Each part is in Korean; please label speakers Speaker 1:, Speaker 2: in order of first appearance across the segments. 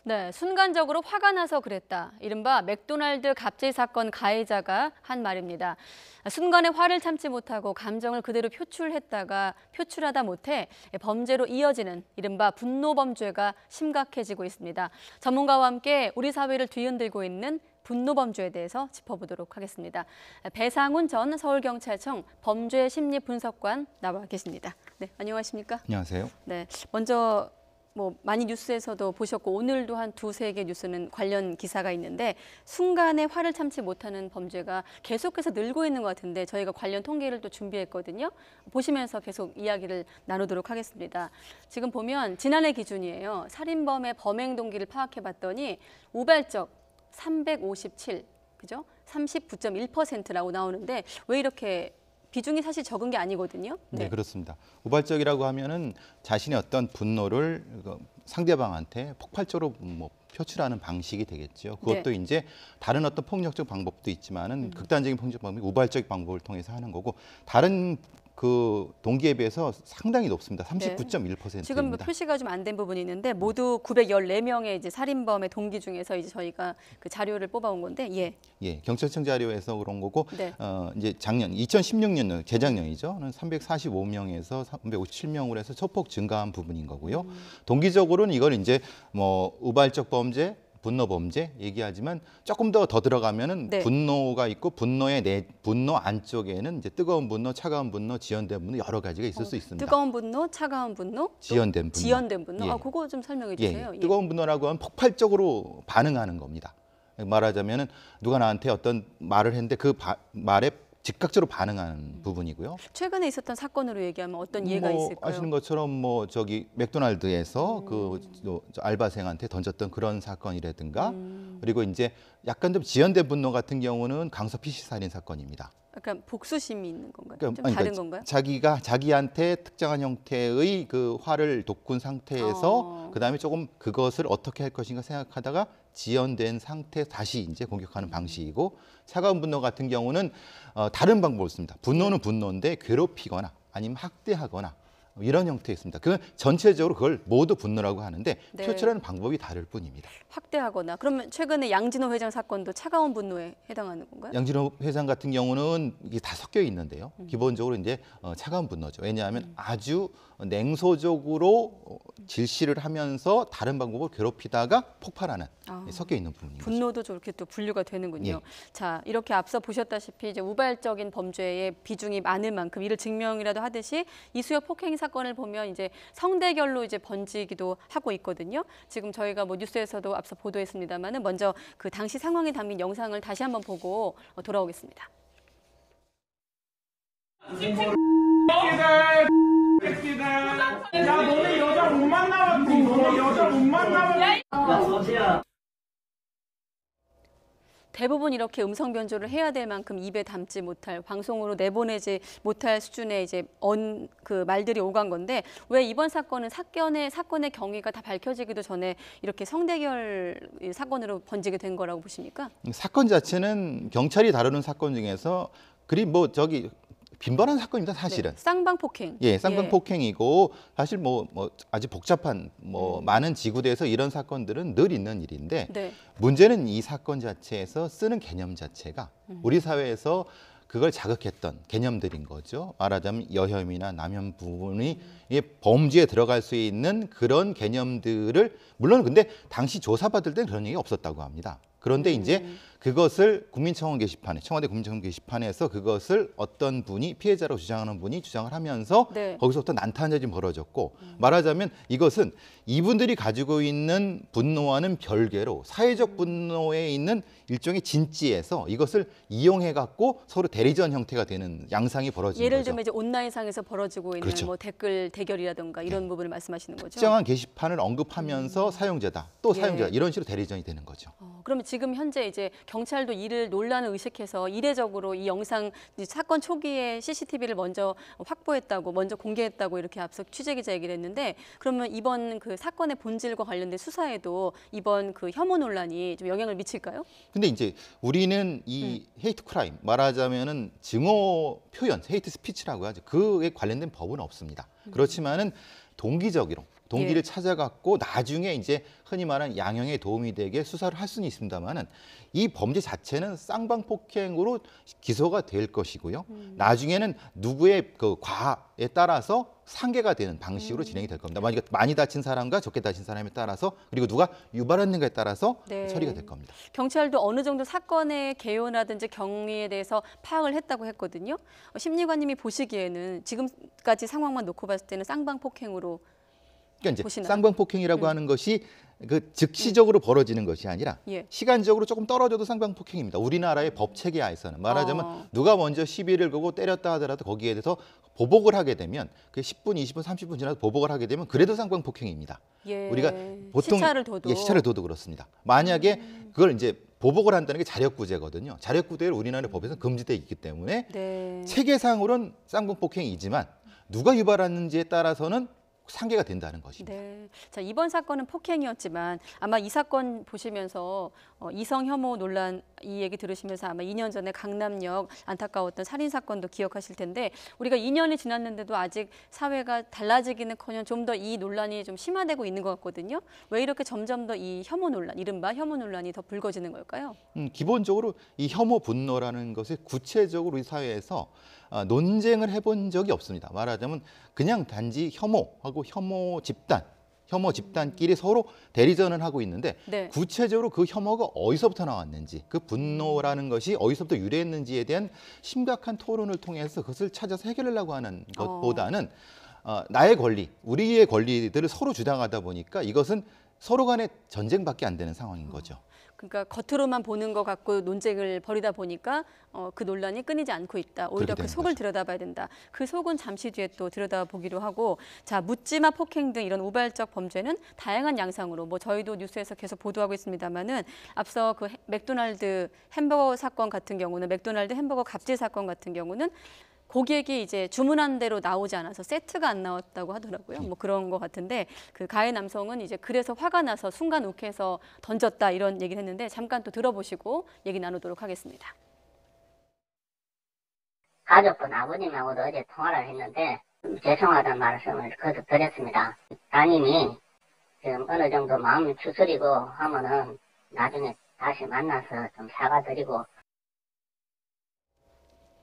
Speaker 1: 네, 순간적으로 화가 나서 그랬다. 이른바 맥도날드 갑질 사건 가해자가 한 말입니다. 순간에 화를 참지 못하고 감정을 그대로 표출하다 못해 범죄로 이어지는 이른바 분노범죄가 심각해지고 있습니다. 전문가와 함께 우리 사회를 뒤흔들고 있는 분노범죄에 대해서 짚어보도록 하겠습니다. 배상훈 전 서울경찰청 범죄심리분석관 나와 계십니다. 네, 안녕하십니까?
Speaker 2: 안녕하세요.
Speaker 1: 네, 먼저 많이 뉴스에서도 보셨고 오늘도 한 두세 개 뉴스는 관련 기사가 있는데 순간에 화를 참지 못하는 범죄가 계속해서 늘고 있는 것 같은데 저희가 관련 통계를 또 준비했거든요. 보시면서 계속 이야기를 나누도록 하겠습니다. 지금 보면 지난해 기준이에요. 살인범의 범행 동기를 파악해봤더니 우발적 357, 그죠? 39.1%라고 나오는데 왜 이렇게 비중이 사실 적은 게 아니거든요.
Speaker 2: 네, 그렇습니다. 우발적이라고 하면은 자신의 어떤 분노를 상대방한테 폭발적으로 표출하는 방식이 되겠죠. 그것도
Speaker 1: 네.
Speaker 2: 이제 다른 어떤 폭력적 방법도 있지만은 극단적인 폭력 방법이 우발적 방법을 통해서 하는 거고 다른 그 동기에 비해서 상당히 높습니다. 39.1%입니다.
Speaker 1: 지금 표시가 좀 안 된 부분이 있는데 모두 914명의 이제 살인범의 동기 중에서 이제 저희가 그 자료를 뽑아온 건데
Speaker 2: 예, 경찰청 자료에서 그런 거고
Speaker 1: 네.
Speaker 2: 이제 작년 2016년 재작년이죠. 345명에서 357명으로 해서 소폭 증가한 부분인 거고요. 동기적으로는 이걸 이제 우발적 범죄 분노 범죄 얘기하지만 조금 더 들어가면은
Speaker 1: 네.
Speaker 2: 분노가 있고 분노 안쪽에는 이제 뜨거운 분노, 차가운 분노, 지연된 분노 여러 가지가 있을 수 있습니다.
Speaker 1: 뜨거운 분노, 차가운 분노,
Speaker 2: 지연된 분노.
Speaker 1: 지연된 분노.
Speaker 2: 예.
Speaker 1: 그거 좀 설명해 주세요.
Speaker 2: 예. 뜨거운 분노라고 하면 폭발적으로 반응하는 겁니다. 말하자면은 누가 나한테 어떤 말을 했는데 그 말에 즉각적으로 반응하는 부분이고요.
Speaker 1: 최근에 있었던 사건으로 얘기하면 어떤 예가 있을까요?
Speaker 2: 아시는 것처럼 맥도날드에서 저 알바생한테 던졌던 그런 사건이라든가 그리고 이제 약간 좀 지연된 분노 같은 경우는 강서 PC 살인 사건입니다.
Speaker 1: 약간 복수심이 있는 건가요?
Speaker 2: 그러니까,
Speaker 1: 좀 다른 건가요?
Speaker 2: 자기한테 특정한 형태의 그 화를 돋군 상태에서 그다음에 조금 그것을 어떻게 할 것인가 생각하다가 지연된 상태 다시 이제 공격하는 방식이고 차가운 분노 같은 경우는 다른 방법을 씁니다. 분노는 분노인데 괴롭히거나 아니면 학대하거나 이런 형태였습니다. 그 전체적으로 그걸 모두 분노라고 하는데
Speaker 1: 네.
Speaker 2: 표출하는 방법이 다를 뿐입니다.
Speaker 1: 확대하거나 그러면 최근에 양진호 회장 사건도 차가운 분노에 해당하는 건가요?
Speaker 2: 양진호 회장 같은 경우는 이게 다 섞여 있는데요. 기본적으로 이제 차가운 분노죠. 왜냐하면 아주 냉소적으로 질시를 하면서 다른 방법을 괴롭히다가 폭발하는 섞여 있는 부분인 거죠.
Speaker 1: 분노도 저렇게 또 분류가 되는군요.
Speaker 2: 예.
Speaker 1: 자, 이렇게 앞서 보셨다시피 이제 우발적인 범죄의 비중이 많은 만큼 이를 증명이라도 하듯이 이수혁 폭행 사건을 보면 이제 성대결로 이제 번지기도 하고 있거든요. 지금 저희가 뉴스에서도 앞서 보도했습니다만은 먼저 그 당시 상황이 담긴 영상을 다시 한번 보고 돌아오겠습니다.
Speaker 3: 야, 너네 여자 못 만나봤지? 너네 여자 못 만나봤지?
Speaker 4: 야, 서지야.
Speaker 1: 대부분 이렇게 음성 변조를 해야 될 만큼 입에 담지 못할 방송으로 내보내지 못할 수준의 이제 그 말들이 오간 건데 왜 이번 사건은 사건의 경위가 다 밝혀지기도 전에 이렇게 성대결 사건으로 번지게 된 거라고 보십니까?
Speaker 2: 사건 자체는 경찰이 다루는 사건 중에서 그리 빈번한 사건입니다, 사실은.
Speaker 1: 네, 쌍방 폭행.
Speaker 2: 예, 쌍방 폭행이고 사실 아주 복잡한 많은 지구대에서 이런 사건들은 늘 있는 일인데
Speaker 1: 네. 문제는
Speaker 2: 이 사건 자체에서 쓰는 개념 자체가 우리 사회에서 그걸 자극했던 개념들인 거죠. 말하자면 여혐이나 남혐 부분이 범죄에 들어갈 수 있는 그런 개념들을 물론 근데 당시 조사받을 때는 그런 얘기 없었다고 합니다. 그런데 이제 그것을 청와대 국민청원 게시판에서 그것을 어떤 분이 피해자라고 주장하는 분이 주장을 하면서
Speaker 1: 네.
Speaker 2: 거기서부터 난타전이 벌어졌고 말하자면 이것은 이분들이 가지고 있는 분노와는 별개로 사회적 분노에 있는 일종의 진지에서 이것을 이용해 갖고 서로 대리전 형태가 되는 양상이 벌어지는
Speaker 1: 예를
Speaker 2: 거죠.
Speaker 1: 들면 이제 온라인상에서 벌어지고 있는
Speaker 2: 그렇죠.
Speaker 1: 댓글 대결이라든가 이런 부분을 말씀하시는 거죠.
Speaker 2: 특정한 게시판을 언급하면서 사용자다, 또 사용자다
Speaker 1: 예.
Speaker 2: 이런 식으로 대리전이 되는 거죠.
Speaker 1: 그러면 지금 현재 이제 경찰도 이를 논란을 의식해서 이례적으로 이 영상 사건 초기에 CCTV를 먼저 확보했다고, 먼저 공개했다고 이렇게 앞서 취재기자 얘기를 했는데 그러면 이번 그 사건의 본질과 관련된 수사에도 이번 그 혐오 논란이 좀 영향을 미칠까요?
Speaker 2: 근데 이제 우리는 이 헤이트 크라임 말하자면은 증오 표현, 헤이트 스피치라고 하죠. 그에 관련된 법은 없습니다. 그렇지만은 동기적으로 동기를
Speaker 1: 예.
Speaker 2: 찾아갖고 나중에 이제 흔히 말하는 양형에 도움이 되게 수사를 할 수는 있습니다만은 이 범죄 자체는 쌍방폭행으로 기소가 될 것이고요. 나중에는 누구의 그 과에 따라서 상계가 되는 방식으로 진행이 될 겁니다. 만약에 많이 다친 사람과 적게 다친 사람에 따라서 그리고 누가 유발했는가에 따라서
Speaker 1: 네.
Speaker 2: 처리가 될 겁니다.
Speaker 1: 경찰도 어느 정도 사건의 개요라든지 경위에 대해서 파악을 했다고 했거든요. 심리관님이 보시기에는 지금까지 상황만 놓고 봤을 때는 쌍방폭행으로
Speaker 2: 그러니까 이제
Speaker 1: 보시나요?
Speaker 2: 쌍방폭행이라고 하는 것이 그 즉시적으로 벌어지는 것이 아니라
Speaker 1: 예.
Speaker 2: 시간적으로 조금 떨어져도 쌍방폭행입니다. 우리나라의 법 체계하에서는 말하자면 누가 먼저 시비를 걸고 때렸다 하더라도 거기에 대해서 보복을 하게 되면 그 10분, 20분, 30분 지나서 보복을 하게 되면 그래도 쌍방폭행입니다.
Speaker 1: 예.
Speaker 2: 우리가 보통
Speaker 1: 시차를 둬도
Speaker 2: 시차를 둬도 그렇습니다. 만약에 그걸 이제 보복을 한다는 게 자력구제거든요. 자력구제를 우리나라 법에서 금지되어 있기 때문에
Speaker 1: 네.
Speaker 2: 체계상으로는 쌍방폭행이지만 누가 유발했는지에 따라서는 상계가 된다는 것입니다.
Speaker 1: 네. 자, 이번 사건은 폭행이었지만 아마 이 사건 보시면서 이성 혐오 논란 이 얘기 들으시면서 아마 2년 전에 강남역 안타까웠던 살인 사건도 기억하실 텐데 우리가 2년이 지났는데도 아직 사회가 달라지기는커녕 좀 더 이 논란이 좀 심화되고 있는 것 같거든요. 왜 이렇게 점점 더 이 혐오 논란, 이른바 혐오 논란이 더 불거지는 걸까요?
Speaker 2: 기본적으로 이 혐오 분노라는 것이 구체적으로 우리 사회에서 논쟁을 해본 적이 없습니다. 말하자면 그냥 단지 혐오하고 혐오 집단끼리 서로 대리전을 하고 있는데
Speaker 1: 네.
Speaker 2: 구체적으로 그 혐오가 어디서부터 나왔는지 그 분노라는 것이 어디서부터 유래했는지에 대한 심각한 토론을 통해서 그것을 찾아서 해결하려고 하는 것보다는 나의 권리, 우리의 권리들을 서로 주장하다 보니까 이것은 서로 간의 전쟁밖에 안 되는 상황인 거죠.
Speaker 1: 그러니까 겉으로만 보는 것 갖고 논쟁을 벌이다 보니까 그 논란이 끊이지 않고 있다. 오히려
Speaker 2: 그렇게
Speaker 1: 그
Speaker 2: 되는
Speaker 1: 속을
Speaker 2: 거죠.
Speaker 1: 들여다봐야 된다. 그 속은 잠시 뒤에 또 들여다보기로 하고 자 묻지마 폭행 등 이런 우발적 범죄는 다양한 양상으로 뭐 저희도 뉴스에서 계속 보도하고 있습니다만은 앞서 그 맥도날드 햄버거 사건 같은 경우는 맥도날드 햄버거 갑질 사건 같은 경우는 고객이 이제 주문한 대로 나오지 않아서 세트가 안 나왔다고 하더라고요. 뭐 그런 것 같은데 그 가해 남성은 이제 그래서 화가 나서 순간 욱해서 던졌다 이런 얘기를 했는데 잠깐 또 들어보시고 얘기 나누도록 하겠습니다.
Speaker 4: 가족분 아버님하고도 어제 통화를 했는데 죄송하다는 말씀을 거듭 드렸습니다. 따님이 지금 어느 정도 마음이 추스리고 하면은 나중에 다시 만나서 좀 사과드리고.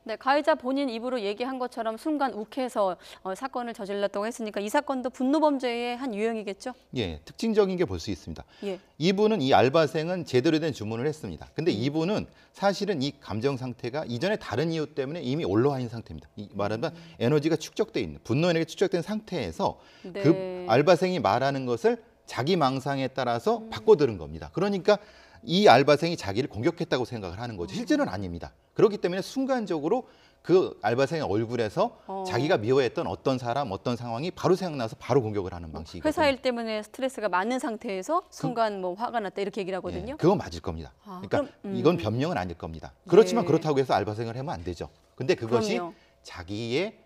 Speaker 1: 네, 가해자 본인 입으로 얘기한 것처럼 순간 욱해서 사건을 저질렀다고 했으니까 이 사건도 분노 범죄의 한 유형이겠죠?
Speaker 2: 예, 특징적인 게 볼 수 있습니다.
Speaker 1: 예.
Speaker 2: 이분은 이 알바생은 제대로 된 주문을 했습니다. 근데 이분은 사실은 이 감정 상태가 이전에 다른 이유 때문에 이미 올라와 있는 상태입니다. 말하면 에너지가 축적돼 있는 분노 에너지가 축적된 상태에서
Speaker 1: 네.
Speaker 2: 그 알바생이 말하는 것을 자기 망상에 따라서 바꿔 들은 겁니다. 그러니까 이 알바생이 자기를 공격했다고 생각을 하는 거죠. 실제는 아닙니다. 그렇기 때문에 순간적으로 그 알바생의 얼굴에서 자기가 미워했던 어떤 사람, 어떤 상황이 바로 생각나서 바로 공격을 하는 방식이거든요.
Speaker 1: 회사 일 때문에 스트레스가 많은 상태에서 순간 뭐 화가 났다 이렇게 얘기를 하거든요.
Speaker 2: 예, 그건 맞을 겁니다.
Speaker 1: 아,
Speaker 2: 그러니까
Speaker 1: 그럼,
Speaker 2: 이건 변명은 아닐 겁니다. 그렇지만
Speaker 1: 예.
Speaker 2: 그렇다고 해서 알바생을 하면 안 되죠. 근데 그것이
Speaker 1: 그럼요.
Speaker 2: 자기의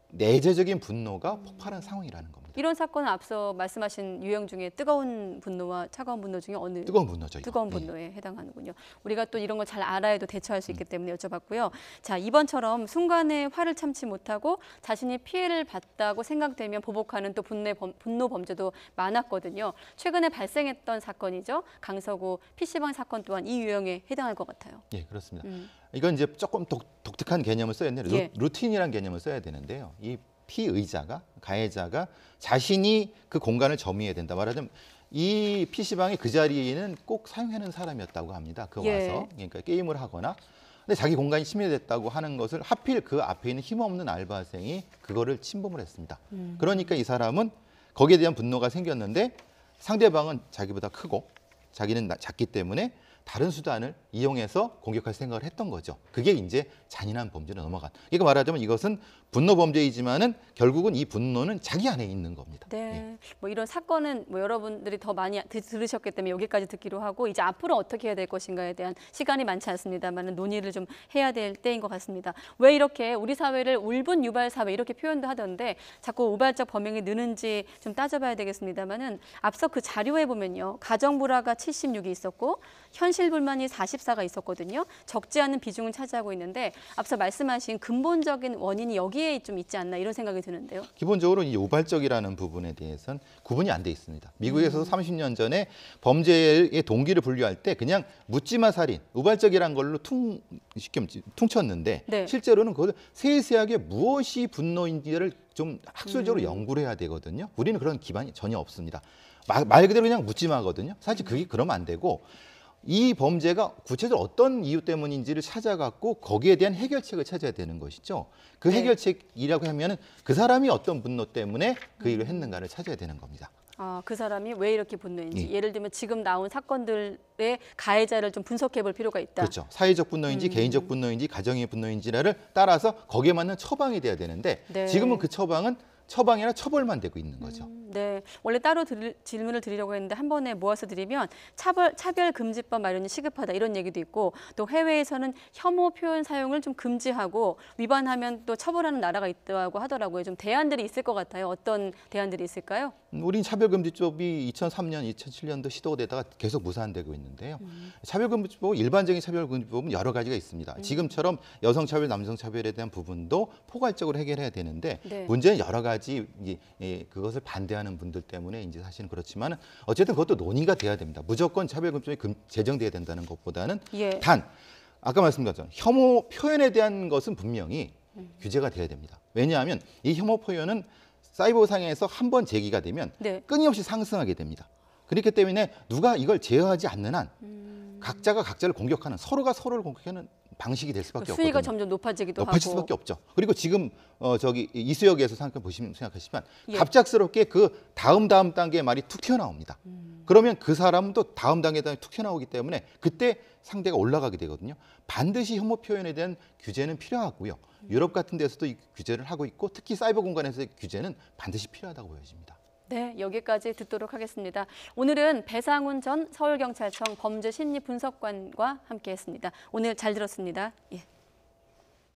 Speaker 2: 내재적인 분노가 폭발한 상황이라는 겁니다.
Speaker 1: 이런 사건은 앞서 말씀하신 유형 중에 뜨거운 분노와 차가운 분노 중에 어느
Speaker 2: 뜨거운 분노죠. 이거.
Speaker 1: 뜨거운
Speaker 2: 예.
Speaker 1: 분노에 해당하는군요. 우리가 또 이런 걸 잘 알아야도 대처할 수 있기 때문에 여쭤봤고요. 자, 이번처럼 순간에 화를 참지 못하고 자신이 피해를 봤다고 생각되면 보복하는 또 분노 범죄도 많았거든요. 최근에 발생했던 사건이죠. 강서구 PC방 사건 또한 이 유형에 해당할 것 같아요.
Speaker 2: 예, 그렇습니다. 이건 이제 조금 독특한 개념을 써야 되는데
Speaker 1: 예.
Speaker 2: 루틴이라는 개념을 써야 되는데요. 이 피의자가 가해자가 자신이 그 공간을 점유해야 된다. 말하자면 이 PC방이 그 자리에는 꼭 사용하는 사람이었다고 합니다. 그
Speaker 1: 예.
Speaker 2: 와서 그러니까 게임을 하거나 근데 자기 공간이 침해됐다고 하는 것을 하필 그 앞에 있는 힘없는 알바생이 그거를 침범을 했습니다. 그러니까 이 사람은 거기에 대한 분노가 생겼는데 상대방은 자기보다 크고 자기는 작기 때문에 다른 수단을 이용해서 공격할 생각을 했던 거죠. 그게 이제 잔인한 범죄로 넘어간. 그러니까 말하자면 이것은 분노 범죄이지만은 결국은 이 분노는 자기 안에 있는 겁니다.
Speaker 1: 네,
Speaker 2: 예.
Speaker 1: 뭐 이런 사건은 뭐 여러분들이 더 많이 들으셨기 때문에 여기까지 듣기로 하고 이제 앞으로 어떻게 해야 될 것인가에 대한 시간이 많지 않습니다만 논의를 좀 해야 될 때인 것 같습니다. 왜 이렇게 우리 사회를 울분 유발 사회 이렇게 표현도 하던데 자꾸 우발적 범행이 느는지 좀 따져봐야 되겠습니다만은 앞서 그 자료에 보면요 가정 불화가 76이 있었고 현 현실 불만이 44가 있었거든요. 적지 않은 비중을 차지하고 있는데 앞서 말씀하신 근본적인 원인이 여기에 좀 있지 않나 이런 생각이 드는데요.
Speaker 2: 기본적으로 이 우발적이라는 부분에 대해서는 구분이 안 돼 있습니다. 미국에서도 30년 전에 범죄의 동기를 분류할 때 그냥 묻지마 살인, 우발적이라는 걸로 쉽게 퉁쳤는데
Speaker 1: 네.
Speaker 2: 실제로는 그걸 세세하게 무엇이 분노인지를 좀 학술적으로 연구를 해야 되거든요. 우리는 그런 기반이 전혀 없습니다. 말 그대로 그냥 묻지마거든요. 사실 그게 그러면 안 되고 이 범죄가 구체적으로 어떤 이유 때문인지를 찾아갖고 거기에 대한 해결책을 찾아야 되는 것이죠. 그
Speaker 1: 네.
Speaker 2: 해결책이라고 하면은 그 사람이 어떤 분노 때문에 그 일을 했는가를 찾아야 되는 겁니다.
Speaker 1: 그 사람이 왜 이렇게 분노했는지.
Speaker 2: 예.
Speaker 1: 예를 들면 지금 나온 사건들의 가해자를 좀 분석해 볼 필요가 있다.
Speaker 2: 그렇죠. 사회적 분노인지 개인적 분노인지 가정의 분노인지를 따라서 거기에 맞는 처방이 돼야 되는데
Speaker 1: 네.
Speaker 2: 지금은 그 처방은 처방이나 처벌만 되고 있는 거죠.
Speaker 1: 네, 원래 따로 질문을 드리려고 했는데 한 번에 모아서 드리면 차별금지법 마련이 시급하다 이런 얘기도 있고 또 해외에서는 혐오 표현 사용을 좀 금지하고 위반하면 또 처벌하는 나라가 있다고 하더라고요. 좀 대안들이 있을 것 같아요. 어떤 대안들이 있을까요?
Speaker 2: 우린 차별금지법이 2003년, 2007년도 시도되다가 계속 무산되고 있는데요. 차별금지법, 일반적인 차별금지법은 여러 가지가 있습니다. 지금처럼 여성차별, 남성차별에 대한 부분도 포괄적으로 해결해야 되는데
Speaker 1: 네.
Speaker 2: 문제는 여러 가지 그것을 반대하는 분들 때문에 이제 사실은 그렇지만 어쨌든 그것도 논의가 돼야 됩니다. 무조건 차별금지법이 제정돼야 된다는 것보다는
Speaker 1: 예.
Speaker 2: 단 아까 말씀드렸죠. 혐오 표현에 대한 것은 분명히 규제가 돼야 됩니다. 왜냐하면 이 혐오 표현은 사이버상에서 한 번 제기가 되면
Speaker 1: 네.
Speaker 2: 끊임없이 상승하게 됩니다. 그렇기 때문에 누가 이걸 제어하지 않는 한 각자가 각자를 공격하는 서로가 서로를 공격하는 방식이 될 수밖에
Speaker 1: 수위가
Speaker 2: 없거든요.
Speaker 1: 점점 높아지기도
Speaker 2: 높아질
Speaker 1: 하고.
Speaker 2: 수밖에 없죠. 그리고 지금 이수역에서 생각하시면
Speaker 1: 예.
Speaker 2: 갑작스럽게 그 다음 단계의 말이 툭 튀어나옵니다. 그러면 그 사람은 또 다음 단계에 툭 튀어나오기 때문에 그때 상대가 올라가게 되거든요. 반드시 혐오 표현에 대한 규제는 필요하고요. 유럽 같은 데서도 이 규제를 하고 있고 특히 사이버 공간에서의 규제는 반드시 필요하다고 보여집니다.
Speaker 1: 네, 여기까지 듣도록 하겠습니다. 오늘은 배상훈 전 서울경찰청 범죄심리분석관과 함께했습니다. 오늘 잘 들었습니다. 예.